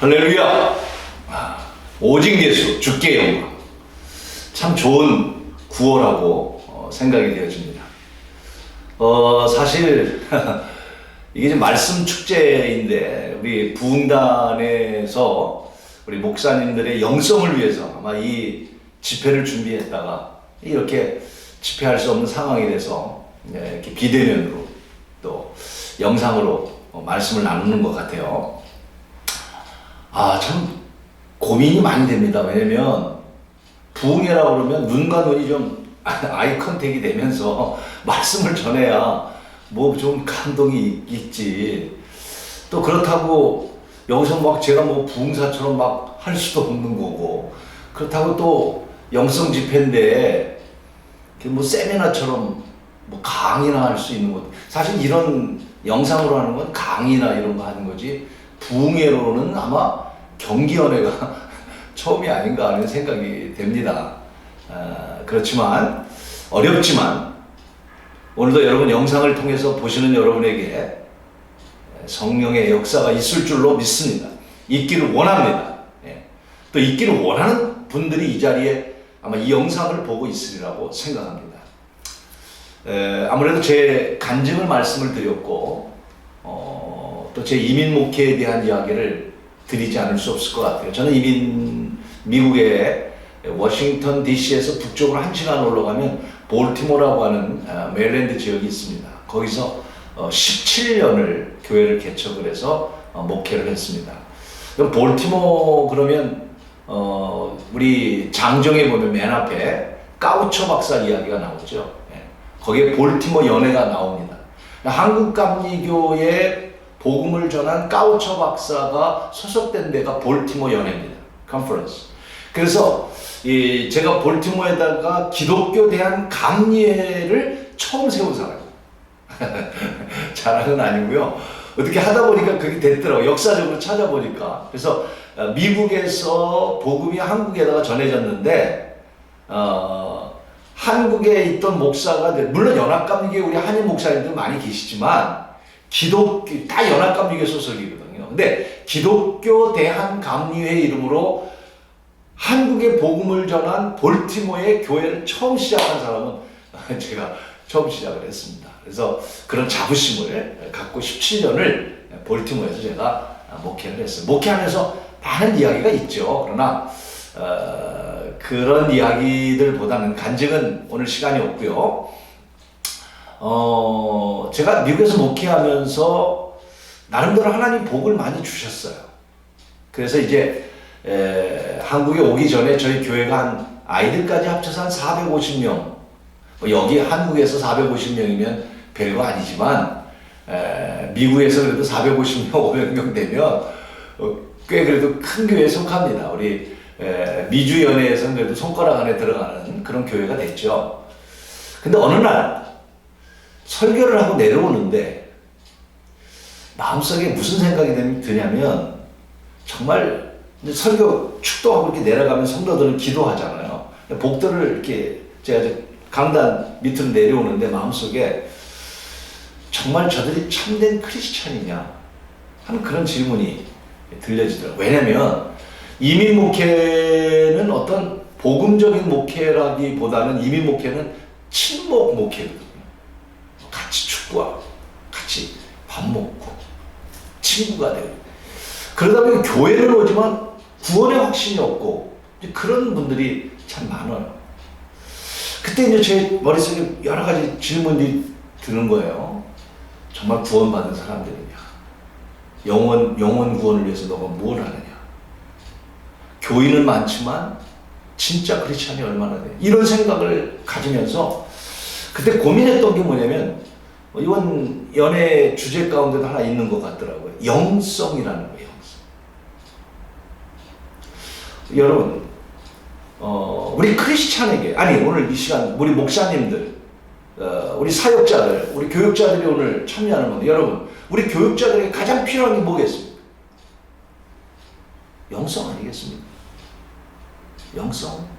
할렐루야! 오직 예수, 주께 영광. 참 좋은 구호라고 생각이 되어집니다. 사실 이게 지금 말씀 축제인데 우리 부흥단에서 우리 목사님들의 영성을 위해서 아마 이 집회를 준비했다가 이렇게 집회할 수 없는 상황이 돼서 이렇게 비대면으로 또 영상으로 말씀을 나누는 것 같아요. 참 고민이 많이 됩니다. 왜냐면 부흥회라고 그러면 눈과 눈이 좀 아이 컨택이 되면서 말씀을 전해야 뭐 좀 감동이 있지. 또 그렇다고 여기서 막 제가 뭐 부흥사처럼 막 할 수도 없는 거고, 그렇다고 또 영성 집회인데 뭐 세미나처럼 뭐 강의나 할 수 있는 것, 사실 이런 영상으로 하는 건 강의나 이런 거 하는 거지 부흥회로는 아마 경기연회가 처음이 아닌가 하는 생각이 됩니다. 그렇지만 어렵지만 오늘도 여러분 영상을 통해서 보시는 여러분에게 성령의 역사가 있을 줄로 믿습니다. 있기를 원합니다. 또 있기를 원하는 분들이 이 자리에 아마 이 영상을 보고 있으리라고 생각합니다. 아무래도 제 간증을 말씀을 드렸고 또 제 이민 목회에 대한 이야기를 드리지 않을 수 없을 것 같아요. 저는 미국의 워싱턴 DC에서 북쪽으로 1시간 올라가면 볼티모어라고 하는 메릴랜드 지역이 있습니다. 거기서 17년을 교회를 개척을 해서 목회를 했습니다. 볼티모어 그러면 우리 장정에 보면 맨 앞에 까우처 박사 이야기가 나오죠. 거기에 볼티모어 연회가 나옵니다. 한국 감리교의 복음을 전한 까우처 박사가 소속된 데가 볼티모어 연회입니다. 컨퍼런스. 그래서 제가 볼티모어에다가 기독교 대한 감리회를 처음 세운 사람이에요. 자랑은 아니고요. 어떻게 하다 보니까 그게 됐더라고요. 역사적으로 찾아보니까. 그래서 미국에서 복음이 한국에다가 전해졌는데 한국에 있던 목사가, 물론 연합감리교회 우리 한인 목사님들 많이 계시지만 기독교 다 연합감리교회 소속이거든요. 근데 기독교 대한감리회 이름으로 한국의 복음을 전한 볼티모어의 교회를 처음 시작한 사람은 제가 처음 시작을 했습니다. 그래서 그런 자부심을 갖고 17년을 볼티모어에서 제가 목회를 했어요. 목회하면서 많은 이야기가 있죠. 그러나 그런 이야기들보다는 간증은 오늘 시간이 없고요. 제가 미국에서 목회하면서 나름대로 하나님 복을 많이 주셨어요. 그래서 이제 한국에 오기 전에 저희 교회가 한 아이들까지 합쳐서 한 450명, 여기 한국에서 450명이면 별거 아니지만 미국에서 그래도 450명, 500명 되면 꽤 그래도 큰 교회에 속합니다. 우리 미주연회에서는 그래도 손가락 안에 들어가는 그런 교회가 됐죠. 근데 어느 날 설교를 하고 내려오는데 마음속에 무슨 생각이 드냐면, 정말 설교 축도하고 이렇게 내려가면 성도들은 기도하잖아요. 복들을 이렇게 제가 강단 밑으로 내려오는데 마음속에 정말 저들이 참된 크리스찬이냐 하는 그런 질문이 들려지더라고요. 왜냐면 이민 목회는 어떤 복음적인 목회라기보다는 이민 목회는 친목 목회거든요. 같이 축구하고 같이 밥 먹고 친구가 되고, 그러다 보니 교회는 오지만 구원의 확신이 없고 그런 분들이 참 많아요. 그때 이제 제 머릿속에 여러 가지 질문들이 드는 거예요. 정말 구원받은 사람들이냐? 영원 구원을 위해서 너가 뭘 하느냐? 교인은 많지만 진짜 크리스찬이 얼마나 돼? 이런 생각을 가지면서 그때 고민했던 게 뭐냐면, 이번 연애 주제 가운데도 하나 있는 것 같더라고요. 영성이라는 거예요. 영성. 여러분, 우리 크리스찬에게, 아니 오늘 이 시간 우리 목사님들, 우리 사역자들, 우리 교육자들이 오늘 참여하는 건데, 여러분 우리 교육자들에게 가장 필요한 게 뭐겠습니까? 영성 아니겠습니까? 영성.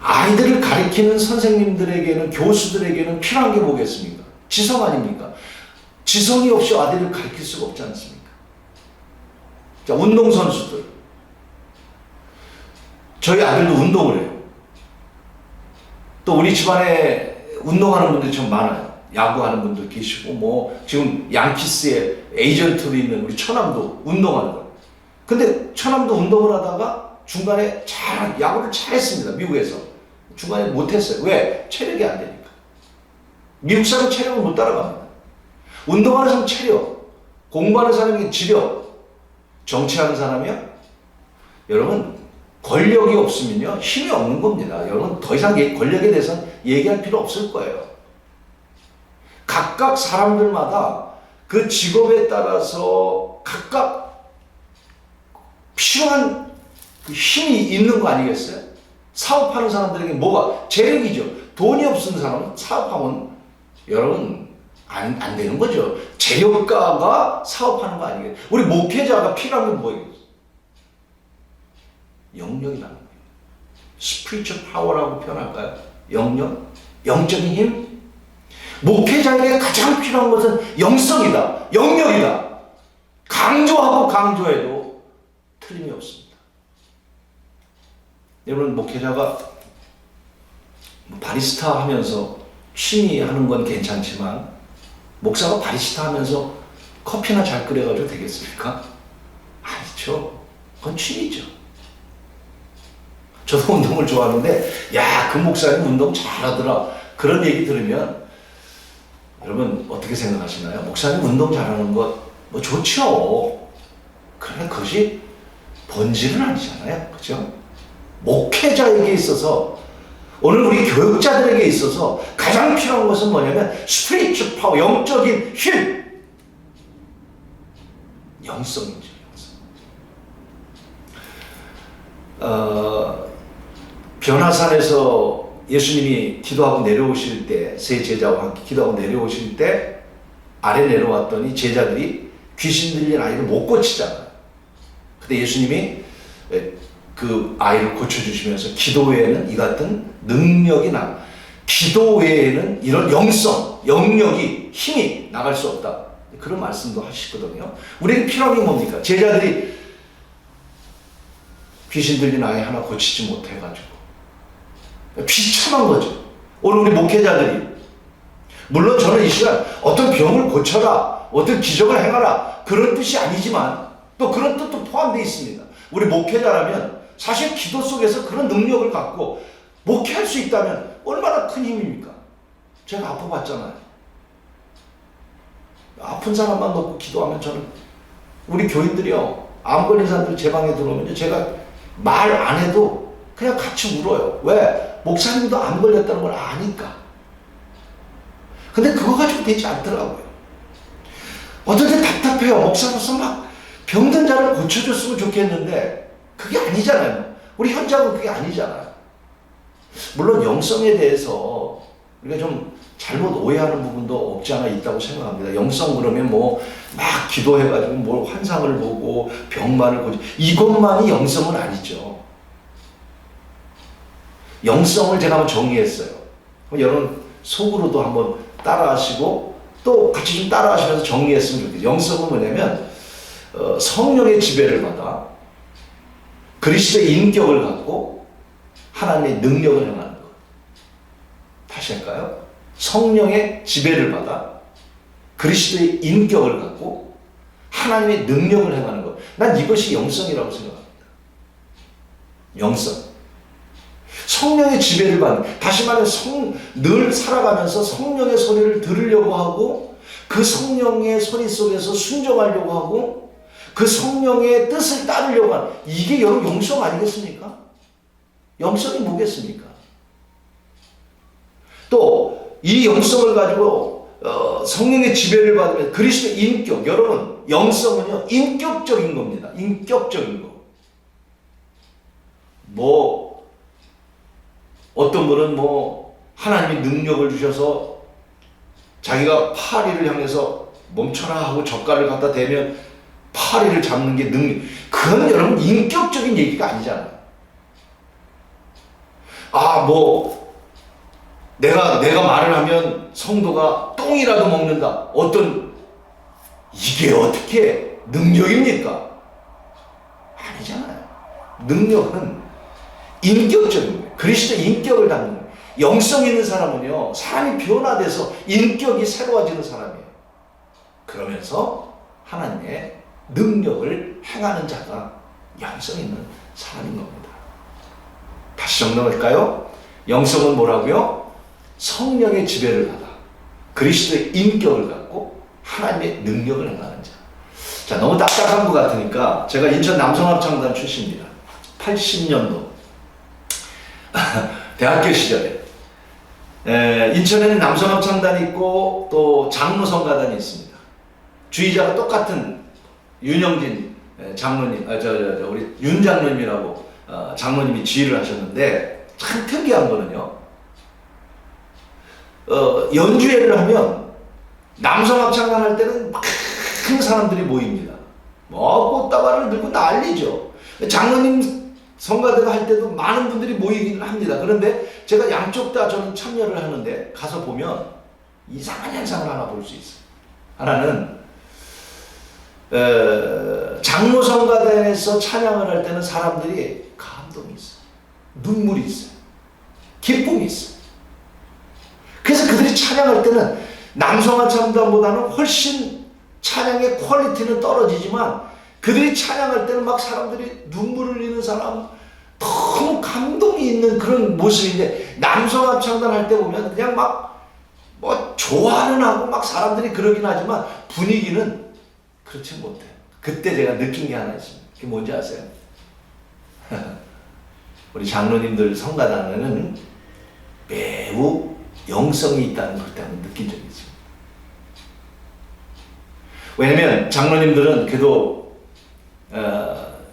아이들을 가르치는 선생님들에게는, 교수들에게는 필요한 게 뭐겠습니까? 지성 아닙니까? 지성이 없이 아이들을 가르칠 수가 없지 않습니까? 자, 운동선수들. 저희 아들도 운동을 해요. 또 우리 집안에 운동하는 분들이 참 많아요. 야구하는 분들 계시고, 뭐, 지금 양키스의 에이전트로 있는 우리 처남도 운동하는 거예요. 근데 처남도 운동을 하다가 중간에 야구를 잘했습니다. 미국에서. 중간에 못했어요. 왜? 체력이 안 되니까. 미국 사람 체력을 못 따라갑니다. 운동하는 사람 체력, 공부하는 사람이 지력, 정치하는 사람이요? 여러분, 권력이 없으면요, 힘이 없는 겁니다. 여러분, 더 이상 권력에 대해서는 얘기할 필요 없을 거예요. 각각 사람들마다 그 직업에 따라서 각각 필요한 그 힘이 있는 거 아니겠어요? 사업하는 사람들에게 뭐가? 재력이죠. 돈이 없는 사람은 사업하면 여러분 안 되는 거죠. 재력가가 사업하는 거 아니겠어요? 우리 목회자가 필요한 건 뭐예요? 영역이라는 거예요. 스피리추얼 파워라고 표현할까요? 영역? 영적인 힘? 목회자에게 가장 필요한 것은 영성이다. 영역이다. 강조하고 강조해도 틀림이 없습니다. 여러분, 목회자가 바리스타 하면서 취미 하는 건 괜찮지만 목사가 바리스타 하면서 커피나 잘 끓여가지고 되겠습니까? 아니죠. 그건 취미죠. 저도 운동을 좋아하는데, 야, 그 목사님 운동 잘하더라. 그런 얘기 들으면 여러분 어떻게 생각하시나요? 목사님 운동 잘하는 것 뭐 좋죠. 그러나 그것이 본질은 아니잖아요. 그죠? 목회자에게 있어서, 오늘 우리 교육자들에게 있어서 가장 필요한 것은 뭐냐면 스피리추얼 파워, 영적인 힘, 영성이죠. 변화산에서 예수님이 기도하고 내려오실 때, 세 제자와 함께 기도하고 내려오실 때 아래 내려왔더니 제자들이 귀신 들린 아이를 못 고치잖아요. 근데 예수님이 그 아이를 고쳐주시면서 기도 외에는 이 같은 능력이 기도 외에는 이런 영성, 영역이, 힘이 나갈 수 없다. 그런 말씀도 하시거든요. 우리에게 필요한 게 뭡니까? 제자들이 귀신 들린 아이 하나 고치지 못해가지고 비참한 거죠. 오늘 우리 목회자들이, 물론 저는 이 시간 어떤 병을 고쳐라, 어떤 기적을 행하라, 그런 뜻이 아니지만 또 그런 뜻도 포함되어 있습니다. 우리 목회자라면 사실 기도 속에서 그런 능력을 갖고 목회할 수 있다면 얼마나 큰 힘입니까? 제가 아파봤잖아요. 아픈 사람만 놓고 기도하면, 저는 우리 교인들이요, 암 걸린 사람들 제 방에 들어오면 제가 말 안 해도 그냥 같이 울어요. 왜? 목사님도 암 걸렸다는 걸 아니까. 근데 그거 가지고 되지 않더라고요. 어떨 때 답답해요. 목사로서 막 병든 자를 고쳐줬으면 좋겠는데 그게 아니잖아요. 우리 현장은 그게 아니잖아요. 물론 영성에 대해서 우리가 좀 잘못 오해하는 부분도 없지 않아 있다고 생각합니다. 영성 그러면 뭐 막 기도해가지고 뭘 환상을 보고 병만을 고치, 이것만이 영성은 아니죠. 영성을 제가 한번 정리했어요. 여러분 속으로도 한번 따라하시고 또 같이 좀 따라하시면서 정리했으면 좋겠어요. 영성은 뭐냐면 성령의 지배를 받아 그리스도의 인격을 갖고 하나님의 능력을 행하는 것. 다시 할까요? 성령의 지배를 받아 그리스도의 인격을 갖고 하나님의 능력을 행하는 것. 난 이것이 영성이라고 생각합니다. 영성. 성령의 지배를 받는, 다시 말해 늘 살아가면서 성령의 소리를 들으려고 하고 그 성령의 소리 속에서 순종하려고 하고 그 성령의 뜻을 따르려고 하는, 이게 여러분 영성 아니겠습니까? 영성이 뭐겠습니까? 또 이 영성을 가지고 성령의 지배를 받으면 그리스도의 인격, 여러분 영성은요 인격적인 겁니다. 인격적인 거. 뭐 어떤 분은 뭐 하나님이 능력을 주셔서 자기가 파리를 향해서 멈춰라 하고 젓갈을 갖다 대면 파리를 잡는 게 능력. 그건 여러분 인격적인 얘기가 아니잖아요. 아, 뭐 내가 말을 하면 성도가 똥이라도 먹는다. 이게 어떻게 능력입니까? 능력은 인격적인 거예요. 그리스도의 인격을 담는 거예요. 영성 있는 사람은요, 사람이 변화돼서 인격이 새로워지는 사람이에요. 그러면서 하나님의 능력을 행하는 자가 영성 있는 사람인 겁니다. 다시 정리할까요? 영성은 뭐라고요? 성령의 지배를 받아 그리스도의 인격을 갖고 하나님의 능력을 행하는 자. 자, 너무 딱딱한 것 같으니까 제가 인천 남성합창단 출신입니다. 80년도 대학교 시절에 인천에는 남성합창단이 있고 또 장로성가단이 있습니다. 주의자가 똑같은 윤영진 장로님, 우리 윤 장로님이라고 장로님이 지휘를 하셨는데, 참 특이한 거는요, 연주회를 하면 남성합창단 할 때는 많은 사람들이 모입니다. 뭐 꽃다발을 들고 난리죠. 장로님 성가대가 할 때도 많은 분들이 모이긴 합니다. 그런데 제가 양쪽 다 저는 참여를 하는데 가서 보면 이상한 현상을 하나 볼 수 있어요. 하나는 장로 성가대에서 찬양을 할 때는 사람들이 감동이 있어요. 눈물이 있어요. 기쁨이 있어요. 그래서 그들이 찬양할 때는 남성합창단보다는 훨씬 찬양의 퀄리티는 떨어지지만 그들이 찬양할 때는 막 사람들이 눈물을 흘리는 사람, 너무 감동이 있는 그런 모습인데, 남성합창단 할 때 보면 그냥 막 뭐 좋아는 하고 막 사람들이 그러긴 하지만 분위기는 그렇지 못해요. 그때 제가 느낀 게 하나 있습니다. 그게 뭔지 아세요? 우리 장로님들 성가단에는 매우 영성이 있다는 걸 그때 한번 느낀 적이 있습니다. 왜냐면 장로님들은 그래도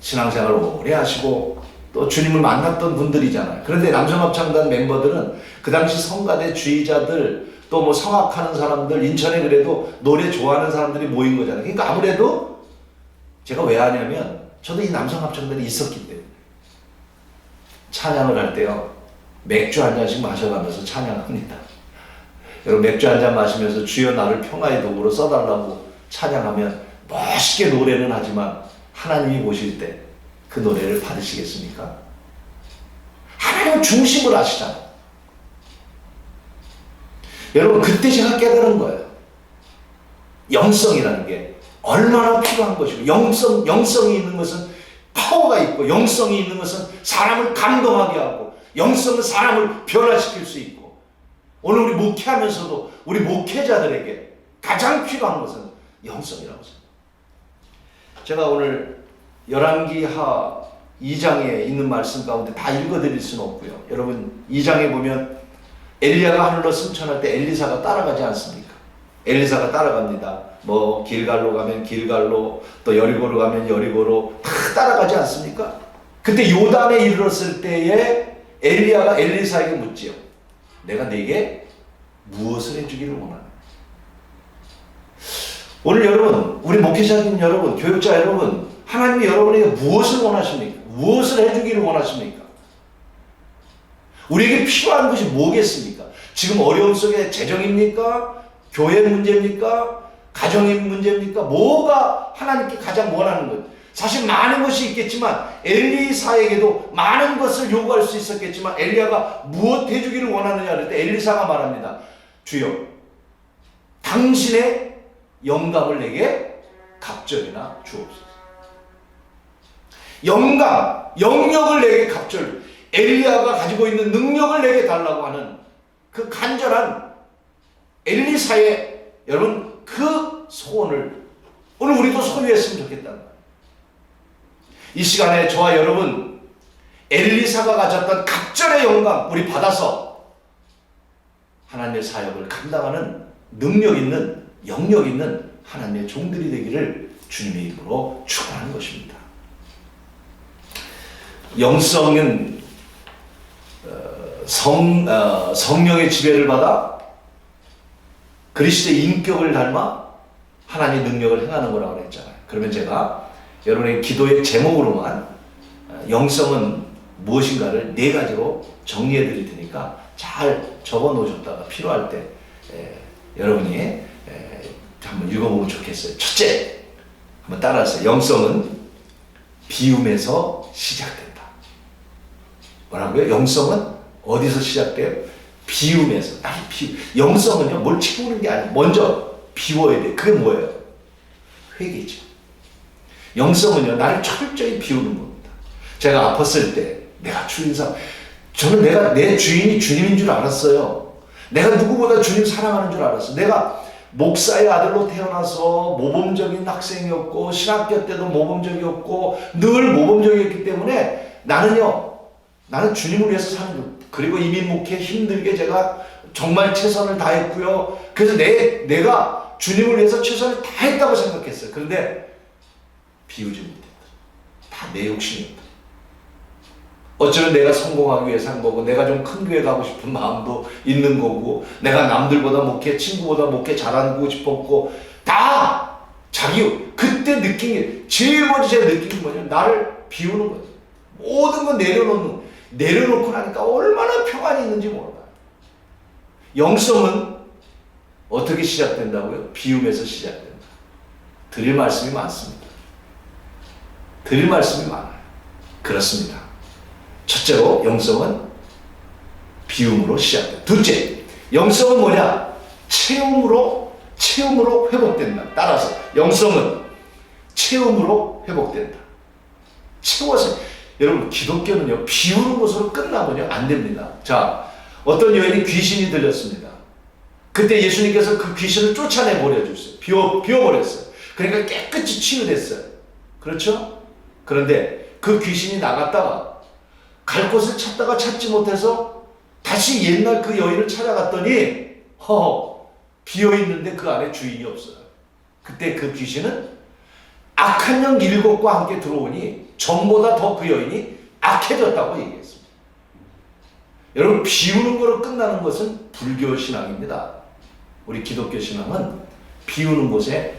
신앙생활을 오래 하시고 또 주님을 만났던 분들이잖아요. 그런데 남성합창단 멤버들은 그 당시 성가대 주의자들 또 뭐 성악하는 사람들, 인천에 그래도 노래 좋아하는 사람들이 모인 거잖아요. 그러니까 아무래도 제가 왜 하냐면 저도 이 남성합창단이 있었기 때문에 찬양을 할 때요, 맥주 한 잔씩 마셔가면서 찬양합니다. 여러분, 맥주 한 잔 마시면서 주여 나를 평화의 도구로 써달라고 찬양하면 멋있게 노래는 하지만 하나님이 보실 때 그 노래를 받으시겠습니까? 하나님은 중심을 아시잖아요. 여러분, 그때 제가 깨달은 거예요. 영성이라는 게 얼마나 필요한 것이고, 영성이 있는 것은 파워가 있고, 영성이 있는 것은 사람을 감동하게 하고, 영성은 사람을 변화시킬 수 있고, 오늘 우리 목회하면서도 우리 목회자들에게 가장 필요한 것은 영성이라고 생각합니다. 제가 오늘 열왕기하 2장에 있는 말씀 가운데 다 읽어드릴 수는 없고요. 여러분, 2장에 보면 엘리야가 하늘로 승천할 때 엘리사가 따라가지 않습니까? 엘리사가 따라갑니다. 뭐 길갈로 가면 길갈로, 또 여리고로 가면 여리고로 다 따라가지 않습니까? 그때 요단에 이르렀을 때에 엘리야가 엘리사에게 묻지요. 내가 네게 무엇을 해주기를 원하나? 오늘 여러분, 우리 목회자님 여러분, 교육자 여러분, 하나님이 여러분에게 무엇을 원하십니까? 무엇을 해주기를 원하십니까? 우리에게 필요한 것이 뭐겠습니까? 지금 어려움 속에 재정입니까? 교회 문제입니까? 가정의 문제입니까? 뭐가 하나님께 가장 원하는 것? 사실 많은 것이 있겠지만 엘리사에게도 많은 것을 요구할 수 있었겠지만 엘리야가 무엇 해주기를 원하느냐 할 때 엘리사가 말합니다. 주여, 당신의 영감을 내게 갑절이나 주옵소서. 영감, 영역을 내게 갑절, 엘리야가 가지고 있는 능력을 내게 달라고 하는 그 간절한 엘리사의 여러분 그 소원을 오늘 우리도 소유했으면 좋겠다는 거예요. 이 시간에 저와 여러분 엘리사가 가졌던 갑절의 영감 우리 받아서 하나님의 사역을 감당하는 능력 있는, 영역 있는 하나님의 종들이 되기를 주님의 이름으로 축원하는 것입니다. 영성은 성령의 지배를 받아 그리스도의 인격을 닮아 하나님의 능력을 행하는 거라고 그랬잖아요. 그러면 제가 여러분의 기도의 제목으로만 영성은 무엇인가를 4가지로 정리해 드릴 테니까 잘 적어 놓으셨다가 필요할 때 여러분이 한번 읽어보면 좋겠어요. 첫째, 한번 따라하세요. 영성은 비움에서 시작된다. 뭐라고요? 영성은 어디서 시작돼요? 비움에서. 나를 영성은요, 뭘 채우는 게 아니에요. 먼저 비워야 돼. 그게 뭐예요? 회개죠. 영성은요, 나를 철저히 비우는 겁니다. 제가 아팠을 때, 내가 주인상, 저는 내 주인이 주님인 줄 알았어요. 내가 누구보다 주님 사랑하는 줄 알았어요. 내가 목사의 아들로 태어나서 모범적인 학생이었고, 신학교 때도 모범적이었고, 늘 모범적이었기 때문에 나는 주님을 위해서 사는 거. 그리고 이민 목회 힘들게 제가 정말 최선을 다했고요. 그래서 내가 주님을 위해서 최선을 다했다고 생각했어요. 그런데 비우지 못했다. 다 내 욕심이었다. 어쩌면 내가 성공하기 위해서 한 거고, 내가 좀 큰 교회 가고 싶은 마음도 있는 거고, 내가 남들보다 목회, 친구보다 목회 잘하고 싶었고, 다 그때 느낀 게, 제일 먼저 제가 느낀 게 뭐냐면, 나를 비우는 거예요. 모든 거 내려놓고 나니까 얼마나 평안이 있는지 몰라요. 영성은 어떻게 시작된다고요? 비움에서 시작된다. 드릴 말씀이 많습니다. 드릴 말씀이 많아요. 그렇습니다. 첫째로 영성은 비움으로 시작된다. 둘째, 영성은 뭐냐? 체험으로 회복된다. 따라서 영성은 체험으로 회복된다. 채워서. 여러분, 기독교는요, 비우는 것으로 끝나면요, 안 됩니다. 자, 어떤 여인이 귀신이 들렸습니다. 그때 예수님께서 그 귀신을 쫓아내 버려주셨어요. 비워버렸어요. 그러니까 깨끗이 치유됐어요. 그렇죠? 그런데 그 귀신이 나갔다가 갈 곳을 찾다가 찾지 못해서 다시 옛날 그 여인을 찾아갔더니 비어있는데 그 안에 주인이 없어요. 그때 그 귀신은 악한 영 7과 함께 들어오니 전보다 더 그 여인이 악해졌다고 얘기했습니다. 여러분, 비우는 거로 끝나는 것은 불교 신앙입니다. 우리 기독교 신앙은 비우는 곳에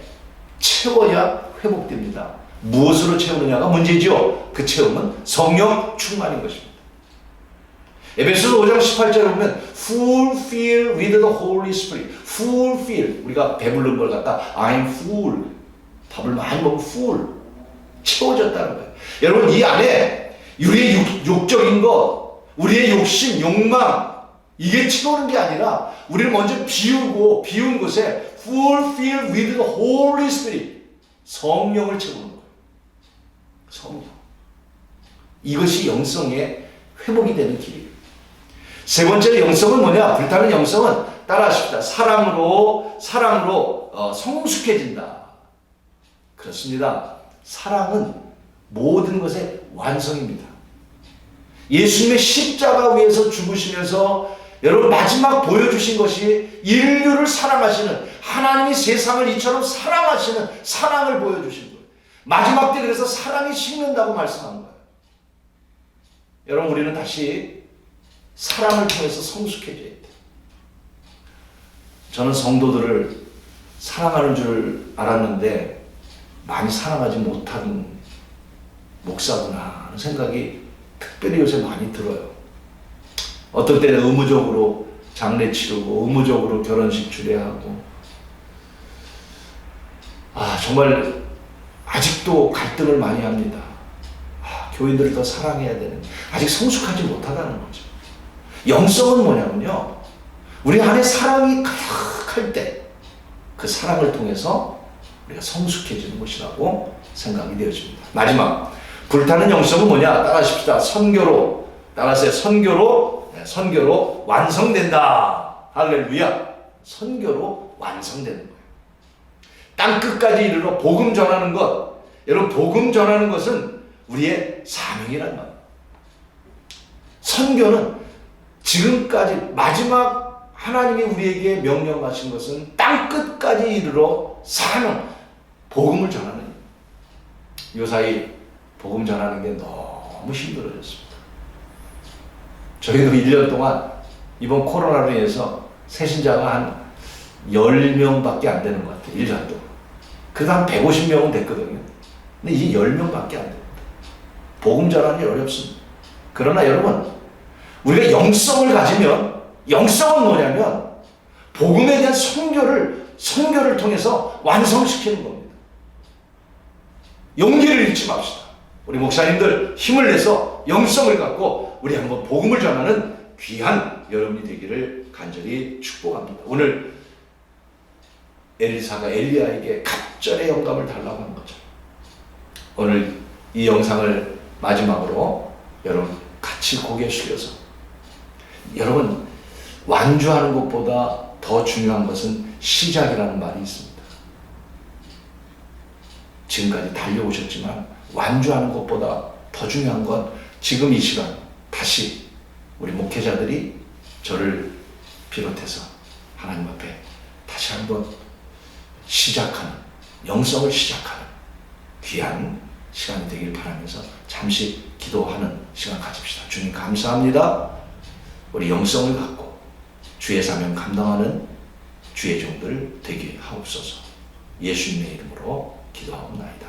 채워야 회복됩니다. 무엇으로 채우느냐가 문제죠. 그 채움은 성령 충만인 것입니다. 에베소서 5장 18절에 보면 fulfill with the Holy Spirit. fulfill, 우리가 배부른 걸 갖다 I'm full, 밥을 많이 먹으면 full, 채워졌다는 거예요. 여러분, 이 안에 우리의 욕적인 것, 우리의 욕심, 욕망, 이게 채우는 게 아니라 우리를 먼저 비운 곳에 fulfill with the Holy Spirit, 성령을 채우는 거예요. 성령. 이것이 영성의 회복이 되는 길이에요. 세 번째로 영성은 뭐냐? 불타는 영성은 따라하십시다. 사랑으로 성숙해진다. 그렇습니다. 사랑은 모든 것의 완성입니다. 예수님의 십자가 위에서 죽으시면서 여러분 마지막 보여주신 것이 인류를 사랑하시는, 하나님이 세상을 이처럼 사랑하시는 사랑을 보여주신 거예요. 마지막 때 그래서 사랑이 식는다고 말씀한 거예요. 여러분, 우리는 다시 사랑을 통해서 성숙해져야 돼요. 저는 성도들을 사랑하는 줄 알았는데 많이 사랑하지 못한 목사구나 하는 생각이 특별히 요새 많이 들어요. 어떨 때는 의무적으로 장례 치르고 의무적으로 결혼식 주례하고, 정말 아직도 갈등을 많이 합니다. 교인들을 더 사랑해야 되는, 아직 성숙하지 못하다는 거죠. 영성은 뭐냐면요, 우리 안에 사랑이 가득할 때 그 사랑을 통해서 우리가 성숙해지는 것이라고 생각이 되어집니다. 마지막, 불타는 영성은 뭐냐? 따라하십시다. 선교로, 따라하세요. 선교로 완성된다. 할렐루야. 선교로 완성되는 거예요. 땅끝까지 이르러 복음 전하는 것, 여러분, 복음 전하는 것은 우리의 사명이란 말이에요. 선교는 지금까지 마지막 하나님이 우리에게 명령하신 것은 땅끝까지 이르러 사명, 복음을 전하는 거예요. 요사이 복음 전하는 게 너무 힘들어졌습니다. 저희도 1년 동안 이번 코로나로 인해서 새신자가 한 10명밖에 안 되는 것 같아요. 1년 동안. 그래도 한 150명은 됐거든요. 근데 이제 10명밖에 안 됩니다. 복음 전하는 게 어렵습니다. 그러나 여러분, 우리가 영성을 가지면, 영성은 뭐냐면 복음에 대한 선교를 통해서 완성시키는 겁니다. 용기를 잃지 맙시다. 우리 목사님들 힘을 내서 영성을 갖고 우리 한번 복음을 전하는 귀한 여러분이 되기를 간절히 축복합니다. 오늘 엘리사가 엘리야에게 갑절의 영감을 달라고 하는 거죠. 오늘 이 영상을 마지막으로 여러분 같이 고개 숙여서, 여러분 완주하는 것보다 더 중요한 것은 시작이라는 말이 있습니다. 지금까지 달려오셨지만 완주하는 것보다 더 중요한 건 지금 이 시간 다시 우리 목회자들이 저를 비롯해서 하나님 앞에 다시 한번 시작하는, 영성을 시작하는 귀한 시간이 되길 바라면서 잠시 기도하는 시간 가집시다. 주님 감사합니다. 우리 영성을 갖고 주의 사명 감당하는 주의 종들 되게 하옵소서. 예수님의 이름으로 기도하옵나이다.